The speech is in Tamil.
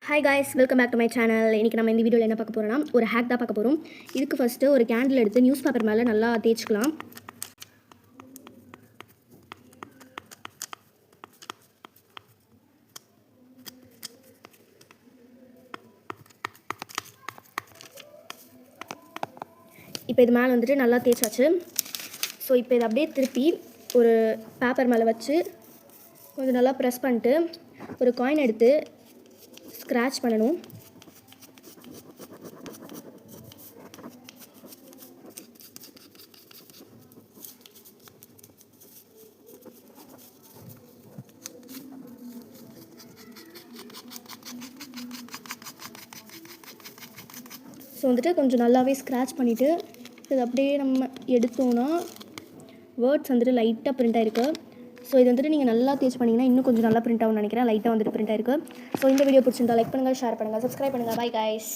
Hi guys, welcome back to my channel. இன்றைக்கி நம்ம இந்த வீடியோவில் என்ன பார்க்க போகிறோம்னா ஒரு ஹேக் தான் பார்க்க போகிறோம். இதுக்கு ஃபஸ்ட்டு ஒரு கேண்டில் எடுத்து நியூஸ் பேப்பர் மேலே நல்லா தேய்ச்சிக்கலாம். இப்போ இது மேலே வந்துட்டு நல்லா தேய்ச்சாச்சு. ஸோ இப்போ இதை அப்படியே திருப்பி ஒரு பேப்பர் மேலே வச்சு கொஞ்சம் நல்லா ப்ரெஸ் பண்ணிட்டு ஒரு காயின் எடுத்து ஸ்க்ராட்ச் பண்ணணும். ஸோ வந்துட்டு கொஞ்சம் நல்லாவே ஸ்க்ராட்ச் பண்ணிவிட்டு இது அப்படியே நம்ம எடுத்தோன்னா வேர்ட்ஸ் வந்துட்டு லைட்டாக பிரிண்ட் ஆகிருக்கு. ஸோ இது வந்துட்டு நீங்கள் நல்லா தேய்ச்சி பண்ணிங்கன்னா இன்னும் கொஞ்சம் நல்லா பிரிண்ட் ஆகும்னு நினைக்கிறேன். லைட்டாக வந்துட்டு பிரிண்ட் ஆகிருக்கு. ஸோ இந்த வீடியோ பிடிச்சிருந்தா லைக் பண்ணுங்கள், ஷேர் பண்ணுங்கள், சப்ஸ்கிரைப் பண்ணுங்கள். Bye guys.